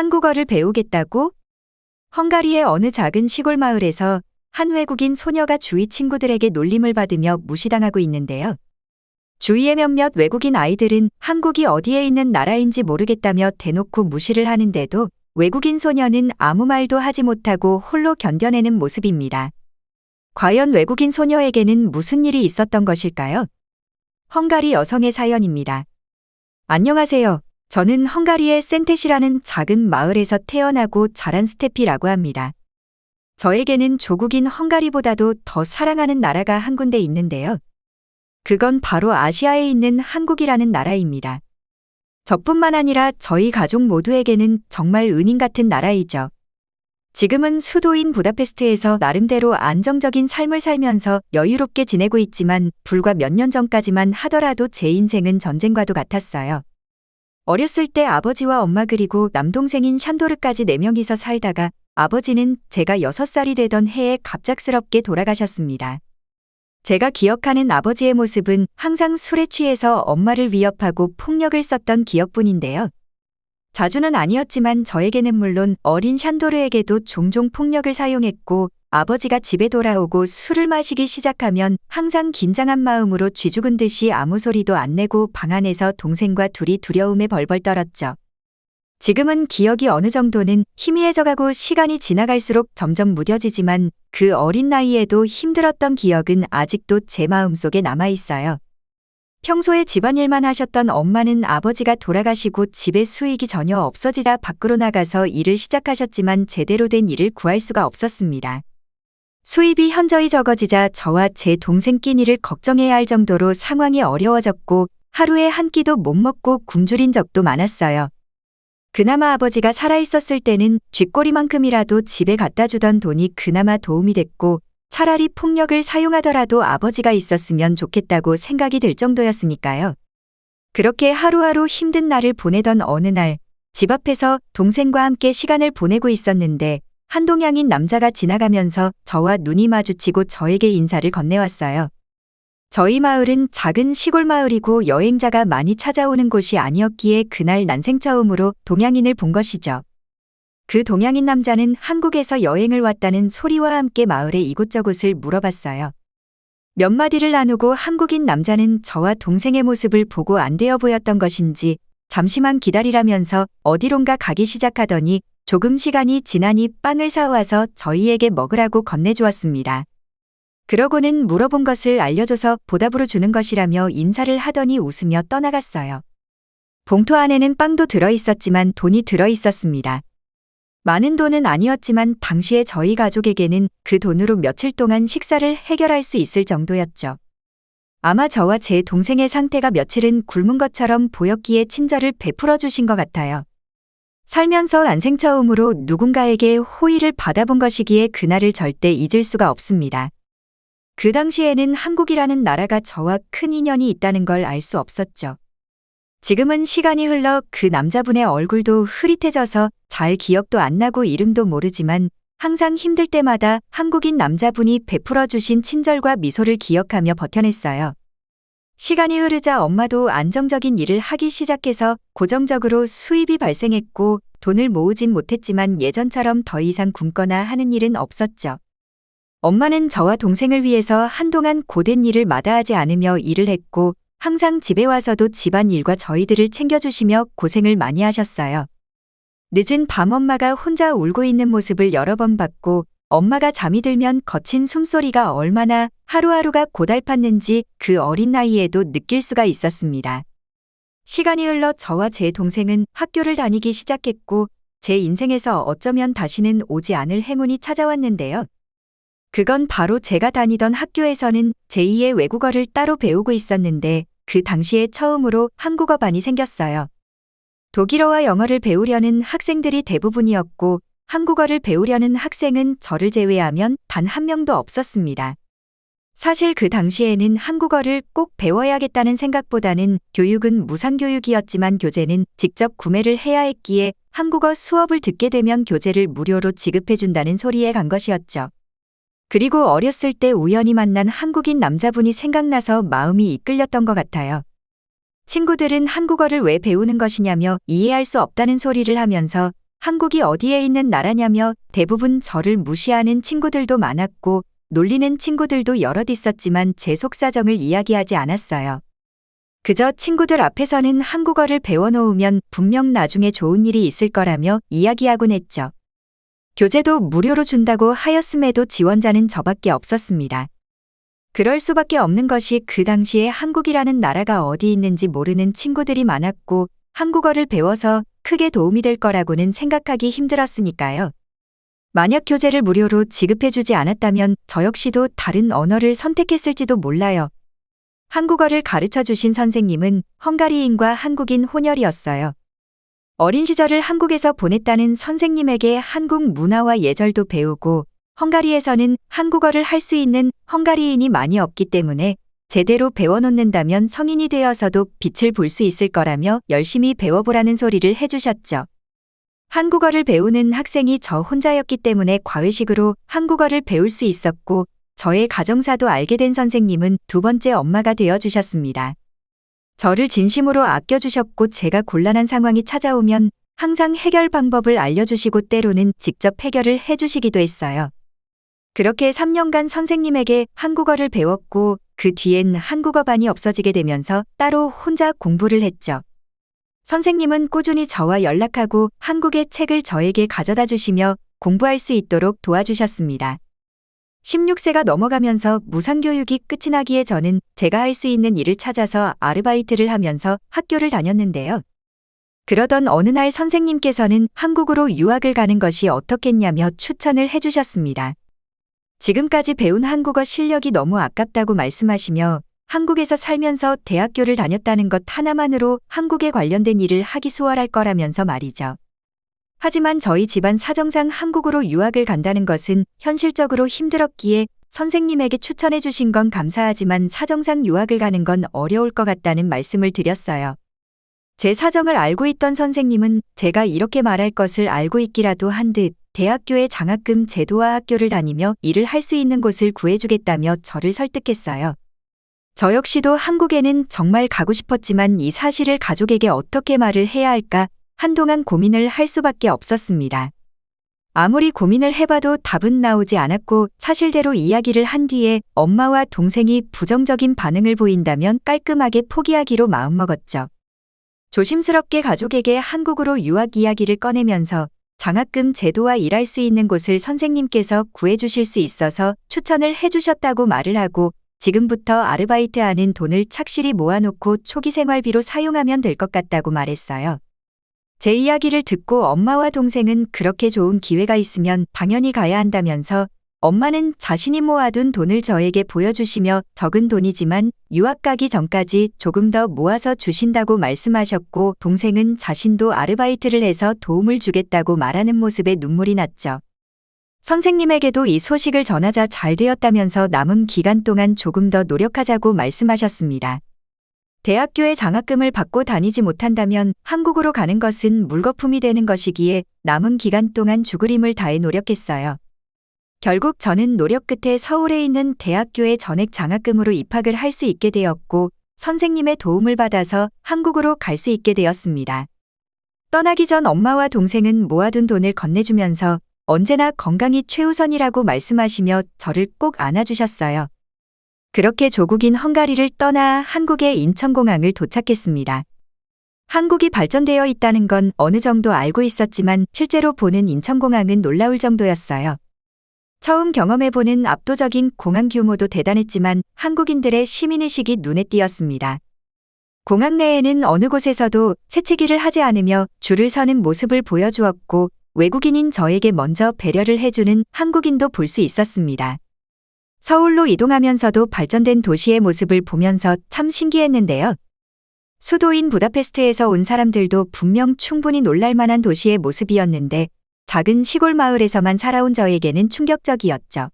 한국어를 배우겠다고? 헝가리의 어느 작은 시골 마을에서 한 외국인 소녀가 주위 친구들에게 놀림을 받으며 무시당하고 있는데요. 주위의 몇몇 외국인 아이들은 한국이 어디에 있는 나라인지 모르겠다며 대놓고 무시를 하는데도 외국인 소녀는 아무 말도 하지 못하고 홀로 견뎌내는 모습입니다. 과연 외국인 소녀에게는 무슨 일이 있었던 것일까요? 헝가리 여성의 사연입니다. 안녕하세요. 저는 헝가리의 센테시라는 작은 마을에서 태어나고 자란 스테피라고 합니다. 저에게는 조국인 헝가리보다도 더 사랑하는 나라가 한 군데 있는데요. 그건 바로 아시아에 있는 한국이라는 나라입니다. 저뿐만 아니라 저희 가족 모두에게는 정말 은인 같은 나라이죠. 지금은 수도인 부다페스트에서 나름대로 안정적인 삶을 살면서 여유롭게 지내고 있지만 불과 몇 년 전까지만 하더라도 제 인생은 전쟁과도 같았어요. 어렸을 때 아버지와 엄마 그리고 남동생인 샨도르까지 4명이서 살다가 아버지는 제가 6살이 되던 해에 갑작스럽게 돌아가셨습니다. 제가 기억하는 아버지의 모습은 항상 술에 취해서 엄마를 위협하고 폭력을 썼던 기억뿐인데요. 자주는 아니었지만 저에게는 물론 어린 샨도르에게도 종종 폭력을 사용했고 아버지가 집에 돌아오고 술을 마시기 시작하면 항상 긴장한 마음으로 쥐죽은 듯이 아무 소리도 안 내고 방 안에서 동생과 둘이 두려움에 벌벌 떨었죠. 지금은 기억이 어느 정도는 희미해져가고 시간이 지나갈수록 점점 무뎌지지만 그 어린 나이에도 힘들었던 기억은 아직도 제 마음속에 남아있어요. 평소에 집안일만 하셨던 엄마는 아버지가 돌아가시고 집에 수익이 전혀 없어지자 밖으로 나가서 일을 시작하셨지만 제대로 된 일을 구할 수가 없었습니다. 수입이 현저히 적어지자 저와 제 동생 끼니를 걱정해야 할 정도로 상황이 어려워졌고 하루에 한 끼도 못 먹고 굶주린 적도 많았어요. 그나마 아버지가 살아있었을 때는 쥐꼬리만큼이라도 집에 갖다 주던 돈이 그나마 도움이 됐고 차라리 폭력을 사용하더라도 아버지가 있었으면 좋겠다고 생각이 들 정도였으니까요. 그렇게 하루하루 힘든 날을 보내던 어느 날 집 앞에서 동생과 함께 시간을 보내고 있었는데 한동양인 남자가 지나가면서 저와 눈이 마주치고 저에게 인사를 건네왔어요. 저희 마을은 작은 시골 마을이고 여행자가 많이 찾아오는 곳이 아니었기에 그날 난생 처음으로 동양인을 본 것이죠. 그 동양인 남자는 한국에서 여행을 왔다는 소리와 함께 마을의 이곳저곳을 물어봤어요. 몇 마디를 나누고 한국인 남자는 저와 동생의 모습을 보고 안 되어 보였던 것인지 잠시만 기다리라면서 어디론가 가기 시작하더니 조금 시간이 지나니 빵을 사와서 저희에게 먹으라고 건네주었습니다. 그러고는 물어본 것을 알려줘서 보답으로 주는 것이라며 인사를 하더니 웃으며 떠나갔어요. 봉투 안에는 빵도 들어있었지만 돈이 들어있었습니다. 많은 돈은 아니었지만 당시에 저희 가족에게는 그 돈으로 며칠 동안 식사를 해결할 수 있을 정도였죠. 아마 저와 제 동생의 상태가 며칠은 굶은 것처럼 보였기에 친절을 베풀어 주신 것 같아요. 살면서 난생 처음으로 누군가에게 호의를 받아본 것이기에 그날을 절대 잊을 수가 없습니다. 그 당시에는 한국이라는 나라가 저와 큰 인연이 있다는 걸 알 수 없었죠. 지금은 시간이 흘러 그 남자분의 얼굴도 흐릿해져서 잘 기억도 안 나고 이름도 모르지만 항상 힘들 때마다 한국인 남자분이 베풀어 주신 친절과 미소를 기억하며 버텨냈어요. 시간이 흐르자 엄마도 안정적인 일을 하기 시작해서 고정적으로 수입이 발생했고 돈을 모으진 못했지만 예전처럼 더 이상 굶거나 하는 일은 없었죠. 엄마는 저와 동생을 위해서 한동안 고된 일을 마다하지 않으며 일을 했고 항상 집에 와서도 집안일과 저희들을 챙겨주시며 고생을 많이 하셨어요. 늦은 밤 엄마가 혼자 울고 있는 모습을 여러 번 봤고 엄마가 잠이 들면 거친 숨소리가 얼마나 하루하루가 고달팠는지 그 어린 나이에도 느낄 수가 있었습니다. 시간이 흘러 저와 제 동생은 학교를 다니기 시작했고 제 인생에서 어쩌면 다시는 오지 않을 행운이 찾아왔는데요. 그건 바로 제가 다니던 학교에서는 제2의 외국어를 따로 배우고 있었는데 그 당시에 처음으로 한국어반이 생겼어요. 독일어와 영어를 배우려는 학생들이 대부분이었고 한국어를 배우려는 학생은 저를 제외하면 단 한 명도 없었습니다. 사실 그 당시에는 한국어를 꼭 배워야겠다는 생각보다는 교육은 무상교육이었지만 교재는 직접 구매를 해야 했기에 한국어 수업을 듣게 되면 교재를 무료로 지급해준다는 소리에 간 것이었죠. 그리고 어렸을 때 우연히 만난 한국인 남자분이 생각나서 마음이 이끌렸던 것 같아요. 친구들은 한국어를 왜 배우는 것이냐며 이해할 수 없다는 소리를 하면서 한국이 어디에 있는 나라냐며 대부분 저를 무시하는 친구들도 많았고 놀리는 친구들도 여럿 있었지만 제 속사정을 이야기하지 않았어요. 그저 친구들 앞에서는 한국어를 배워놓으면 분명 나중에 좋은 일이 있을 거라며 이야기하곤 했죠. 교재도 무료로 준다고 하였음에도 지원자는 저밖에 없었습니다. 그럴 수밖에 없는 것이 그 당시에 한국이라는 나라가 어디 있는지 모르는 친구들이 많았고 한국어를 배워서 크게 도움이 될 거라고는 생각하기 힘들었으니까요. 만약 교재를 무료로 지급해주지 않았다면 저 역시도 다른 언어를 선택했을지도 몰라요. 한국어를 가르쳐 주신 선생님은 헝가리인과 한국인 혼혈이었어요. 어린 시절을 한국에서 보냈다는 선생님에게 한국 문화와 예절도 배우고 헝가리에서는 한국어를 할 수 있는 헝가리인이 많이 없기 때문에 제대로 배워놓는다면 성인이 되어서도 빛을 볼 수 있을 거라며 열심히 배워보라는 소리를 해주셨죠. 한국어를 배우는 학생이 저 혼자였기 때문에 과외식으로 한국어를 배울 수 있었고 저의 가정사도 알게 된 선생님은 두 번째 엄마가 되어주셨습니다. 저를 진심으로 아껴주셨고 제가 곤란한 상황이 찾아오면 항상 해결 방법을 알려주시고 때로는 직접 해결을 해주시기도 했어요. 그렇게 3년간 선생님에게 한국어를 배웠고 그 뒤엔 한국어반이 없어지게 되면서 따로 혼자 공부를 했죠. 선생님은 꾸준히 저와 연락하고 한국의 책을 저에게 가져다 주시며 공부할 수 있도록 도와주셨습니다. 16세가 넘어가면서 무상교육이 끝이 나기에 저는 제가 할 수 있는 일을 찾아서 아르바이트를 하면서 학교를 다녔는데요. 그러던 어느 날 선생님께서는 한국으로 유학을 가는 것이 어떻겠냐며 추천을 해주셨습니다. 지금까지 배운 한국어 실력이 너무 아깝다고 말씀하시며 한국에서 살면서 대학교를 다녔다는 것 하나만으로 한국에 관련된 일을 하기 수월할 거라면서 말이죠. 하지만 저희 집안 사정상 한국으로 유학을 간다는 것은 현실적으로 힘들었기에 선생님에게 추천해 주신 건 감사하지만 사정상 유학을 가는 건 어려울 것 같다는 말씀을 드렸어요. 제 사정을 알고 있던 선생님은 제가 이렇게 말할 것을 알고 있기라도 한 듯 대학교의 장학금 제도와 학교를 다니며 일을 할 수 있는 곳을 구해주겠다며 저를 설득했어요. 저 역시도 한국에는 정말 가고 싶었지만 이 사실을 가족에게 어떻게 말을 해야 할까 한동안 고민을 할 수밖에 없었습니다. 아무리 고민을 해봐도 답은 나오지 않았고 사실대로 이야기를 한 뒤에 엄마와 동생이 부정적인 반응을 보인다면 깔끔하게 포기하기로 마음먹었죠. 조심스럽게 가족에게 한국으로 유학 이야기를 꺼내면서 장학금 제도와 일할 수 있는 곳을 선생님께서 구해주실 수 있어서 추천을 해주셨다고 말을 하고 지금부터 아르바이트하는 돈을 착실히 모아놓고 초기 생활비로 사용하면 될 것 같다고 말했어요. 제 이야기를 듣고 엄마와 동생은 그렇게 좋은 기회가 있으면 당연히 가야 한다면서 엄마는 자신이 모아둔 돈을 저에게 보여주시며 적은 돈이지만 유학 가기 전까지 조금 더 모아서 주신다고 말씀하셨고 동생은 자신도 아르바이트를 해서 도움을 주겠다고 말하는 모습에 눈물이 났죠. 선생님에게도 이 소식을 전하자 잘 되었다면서 남은 기간 동안 조금 더 노력하자고 말씀하셨습니다. 대학교에 장학금을 받고 다니지 못한다면 한국으로 가는 것은 물거품이 되는 것이기에 남은 기간 동안 죽을 힘을 다해 노력했어요. 결국 저는 노력 끝에 서울에 있는 대학교에 전액 장학금으로 입학을 할 수 있게 되었고 선생님의 도움을 받아서 한국으로 갈 수 있게 되었습니다. 떠나기 전 엄마와 동생은 모아둔 돈을 건네주면서 언제나 건강이 최우선이라고 말씀하시며 저를 꼭 안아주셨어요. 그렇게 조국인 헝가리를 떠나 한국의 인천공항을 도착했습니다. 한국이 발전되어 있다는 건 어느 정도 알고 있었지만 실제로 보는 인천공항은 놀라울 정도였어요. 처음 경험해보는 압도적인 공항 규모도 대단했지만 한국인들의 시민의식이 눈에 띄었습니다. 공항 내에는 어느 곳에서도 새치기를 하지 않으며 줄을 서는 모습을 보여주었고 외국인인 저에게 먼저 배려를 해주는 한국인도 볼 수 있었습니다. 서울로 이동하면서도 발전된 도시의 모습을 보면서 참 신기했는데요. 수도인 부다페스트에서 온 사람들도 분명 충분히 놀랄만한 도시의 모습이었는데 작은 시골 마을에서만 살아온 저에게는 충격적이었죠.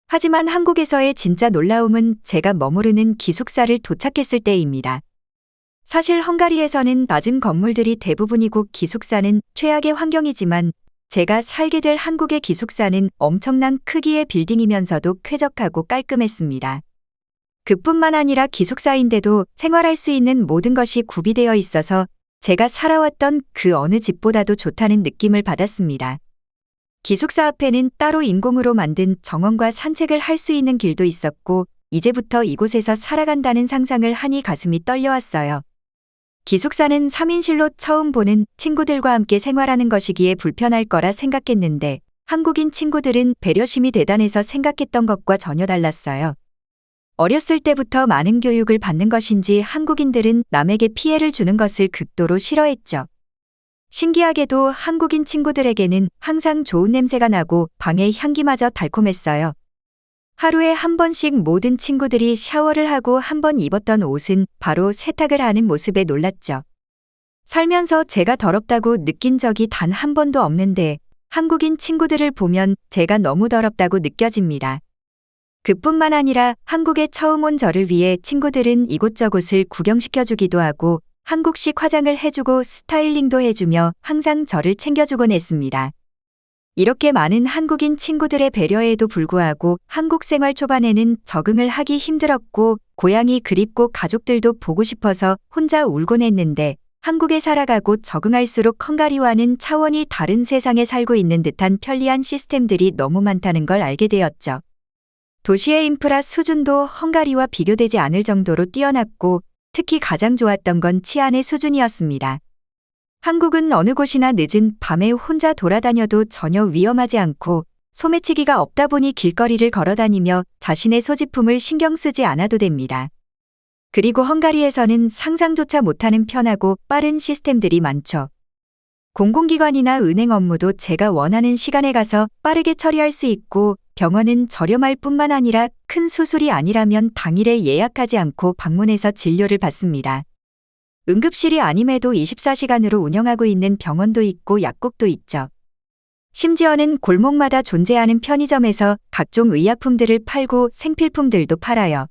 하지만 한국에서의 진짜 놀라움은 제가 머무르는 기숙사를 도착했을 때입니다. 사실 헝가리에서는 낮은 건물들이 대부분이고 기숙사는 최악의 환경이지만 제가 살게 될 한국의 기숙사는 엄청난 크기의 빌딩이면서도 쾌적하고 깔끔했습니다. 그뿐만 아니라 기숙사인데도 생활할 수 있는 모든 것이 구비되어 있어서 제가 살아왔던 그 어느 집보다도 좋다는 느낌을 받았습니다. 기숙사 앞에는 따로 인공으로 만든 정원과 산책을 할 수 있는 길도 있었고 이제부터 이곳에서 살아간다는 상상을 하니 가슴이 떨려왔어요. 기숙사는 3인실로 처음 보는 친구들과 함께 생활하는 것이기에 불편할 거라 생각했는데 한국인 친구들은 배려심이 대단해서 생각했던 것과 전혀 달랐어요. 어렸을 때부터 많은 교육을 받는 것인지 한국인들은 남에게 피해를 주는 것을 극도로 싫어했죠. 신기하게도 한국인 친구들에게는 항상 좋은 냄새가 나고 방의 향기마저 달콤했어요. 하루에 한 번씩 모든 친구들이 샤워를 하고 한 번 입었던 옷은 바로 세탁을 하는 모습에 놀랐죠. 살면서 제가 더럽다고 느낀 적이 단 한 번도 없는데 한국인 친구들을 보면 제가 너무 더럽다고 느껴집니다. 그뿐만 아니라 한국에 처음 온 저를 위해 친구들은 이곳저곳을 구경시켜주기도 하고 한국식 화장을 해주고 스타일링도 해주며 항상 저를 챙겨주곤 했습니다. 이렇게 많은 한국인 친구들의 배려에도 불구하고 한국 생활 초반에는 적응을 하기 힘들었고 고향이 그립고 가족들도 보고 싶어서 혼자 울곤 했는데 한국에 살아가고 적응할수록 헝가리와는 차원이 다른 세상에 살고 있는 듯한 편리한 시스템들이 너무 많다는 걸 알게 되었죠. 도시의 인프라 수준도 헝가리와 비교되지 않을 정도로 뛰어났고 특히 가장 좋았던 건 치안의 수준이었습니다. 한국은 어느 곳이나 늦은 밤에 혼자 돌아다녀도 전혀 위험하지 않고 소매치기가 없다 보니 길거리를 걸어다니며 자신의 소지품을 신경 쓰지 않아도 됩니다. 그리고 헝가리에서는 상상조차 못하는 편하고 빠른 시스템들이 많죠. 공공기관이나 은행 업무도 제가 원하는 시간에 가서 빠르게 처리할 수 있고 병원은 저렴할 뿐만 아니라 큰 수술이 아니라면 당일에 예약하지 않고 방문해서 진료를 받습니다. 응급실이 아님에도 24시간으로 운영하고 있는 병원도 있고 약국도 있죠. 심지어는 골목마다 존재하는 편의점에서 각종 의약품들을 팔고 생필품들도 팔아요.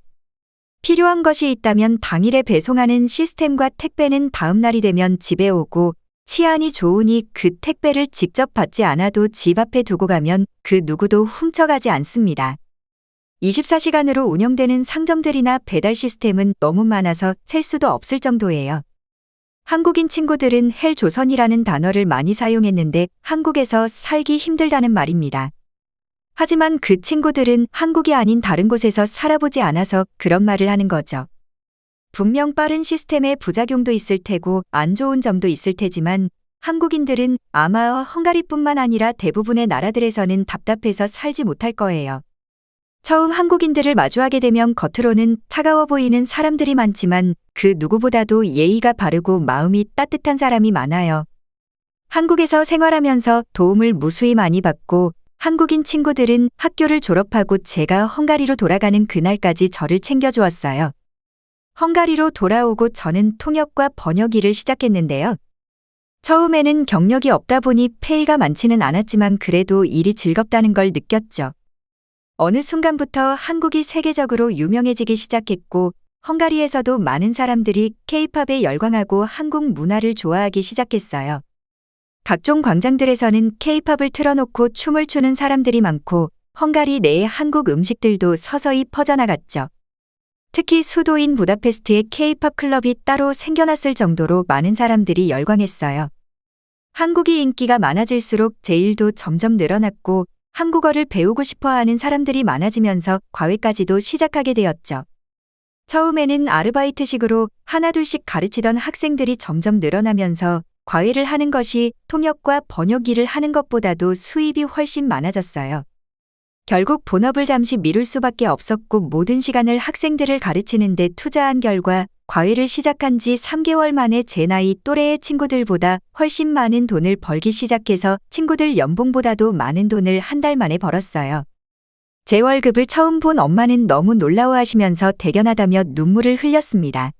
필요한 것이 있다면 당일에 배송하는 시스템과 택배는 다음 날이 되면 집에 오고 치안이 좋으니 그 택배를 직접 받지 않아도 집 앞에 두고 가면 그 누구도 훔쳐가지 않습니다. 24시간으로 운영되는 상점들이나 배달 시스템은 너무 많아서 셀 수도 없을 정도예요. 한국인 친구들은 헬조선이라는 단어를 많이 사용했는데 한국에서 살기 힘들다는 말입니다. 하지만 그 친구들은 한국이 아닌 다른 곳에서 살아보지 않아서 그런 말을 하는 거죠. 분명 빠른 시스템의 부작용도 있을 테고 안 좋은 점도 있을 테지만 한국인들은 아마 헝가리뿐만 아니라 대부분의 나라들에서는 답답해서 살지 못할 거예요. 처음 한국인들을 마주하게 되면 겉으로는 차가워 보이는 사람들이 많지만 그 누구보다도 예의가 바르고 마음이 따뜻한 사람이 많아요. 한국에서 생활하면서 도움을 무수히 많이 받고 한국인 친구들은 학교를 졸업하고 제가 헝가리로 돌아가는 그날까지 저를 챙겨주었어요. 헝가리로 돌아오고 저는 통역과 번역 일을 시작했는데요. 처음에는 경력이 없다 보니 페이가 많지는 않았지만 그래도 일이 즐겁다는 걸 느꼈죠. 어느 순간부터 한국이 세계적으로 유명해지기 시작했고 헝가리에서도 많은 사람들이 K-팝에 열광하고 한국 문화를 좋아하기 시작했어요. 각종 광장들에서는 K-팝을 틀어놓고 춤을 추는 사람들이 많고 헝가리 내의 한국 음식들도 서서히 퍼져나갔죠. 특히 수도인 부다페스트에 K-팝 클럽이 따로 생겨났을 정도로 많은 사람들이 열광했어요. 한국이 인기가 많아질수록 제 일도 점점 늘어났고 한국어를 배우고 싶어하는 사람들이 많아지면서 과외까지도 시작하게 되었죠. 처음에는 아르바이트식으로 하나둘씩 가르치던 학생들이 점점 늘어나면서 과외를 하는 것이 통역과 번역 일을 하는 것보다도 수입이 훨씬 많아졌어요. 결국 본업을 잠시 미룰 수밖에 없었고 모든 시간을 학생들을 가르치는 데 투자한 결과 과외를 시작한 지 3개월 만에 제 나이 또래의 친구들보다 훨씬 많은 돈을 벌기 시작해서 친구들 연봉보다도 많은 돈을 한 달 만에 벌었어요. 제 월급을 처음 본 엄마는 너무 놀라워하시면서 대견하다며 눈물을 흘렸습니다.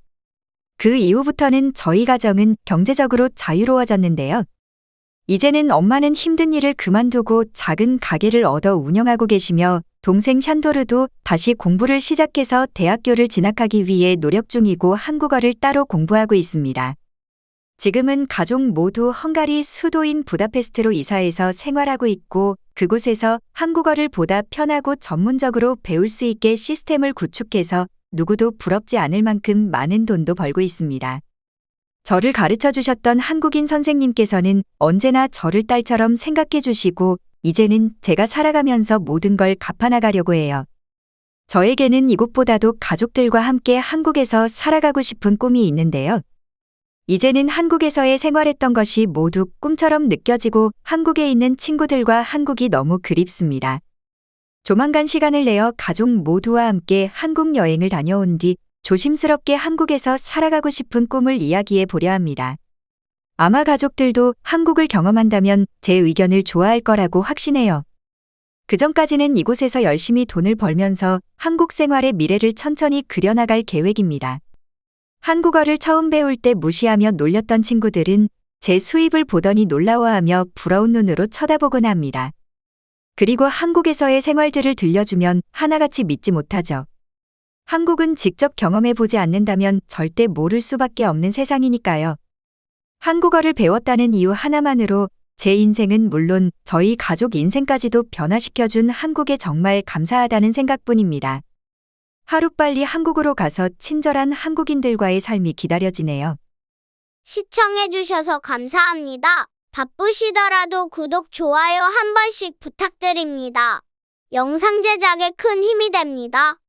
그 이후부터는 저희 가정은 경제적으로 자유로워졌는데요. 이제는 엄마는 힘든 일을 그만두고 작은 가게를 얻어 운영하고 계시며 동생 샨도르도 다시 공부를 시작해서 대학교를 진학하기 위해 노력 중이고 한국어를 따로 공부하고 있습니다. 지금은 가족 모두 헝가리 수도인 부다페스트로 이사해서 생활하고 있고 그곳에서 한국어를 보다 편하고 전문적으로 배울 수 있게 시스템을 구축해서 누구도 부럽지 않을 만큼 많은 돈도 벌고 있습니다. 저를 가르쳐 주셨던 한국인 선생님께서는 언제나 저를 딸처럼 생각해 주시고 이제는 제가 살아가면서 모든 걸 갚아나가려고 해요. 저에게는 이곳보다도 가족들과 함께 한국에서 살아가고 싶은 꿈이 있는데요. 이제는 한국에서의 생활했던 것이 모두 꿈처럼 느껴지고 한국에 있는 친구들과 한국이 너무 그립습니다. 조만간 시간을 내어 가족 모두와 함께 한국 여행을 다녀온 뒤 조심스럽게 한국에서 살아가고 싶은 꿈을 이야기해 보려 합니다. 아마 가족들도 한국을 경험한다면 제 의견을 좋아할 거라고 확신해요. 그전까지는 이곳에서 열심히 돈을 벌면서 한국 생활의 미래를 천천히 그려나갈 계획입니다. 한국어를 처음 배울 때 무시하며 놀렸던 친구들은 제 수입을 보더니 놀라워하며 부러운 눈으로 쳐다보곤 합니다. 그리고 한국에서의 생활들을 들려주면 하나같이 믿지 못하죠. 한국은 직접 경험해 보지 않는다면 절대 모를 수밖에 없는 세상이니까요. 한국어를 배웠다는 이유 하나만으로 제 인생은 물론 저희 가족 인생까지도 변화시켜준 한국에 정말 감사하다는 생각뿐입니다. 하루빨리 한국으로 가서 친절한 한국인들과의 삶이 기다려지네요. 시청해주셔서 감사합니다. 바쁘시더라도 구독, 좋아요 한 번씩 부탁드립니다. 영상 제작에 큰 힘이 됩니다.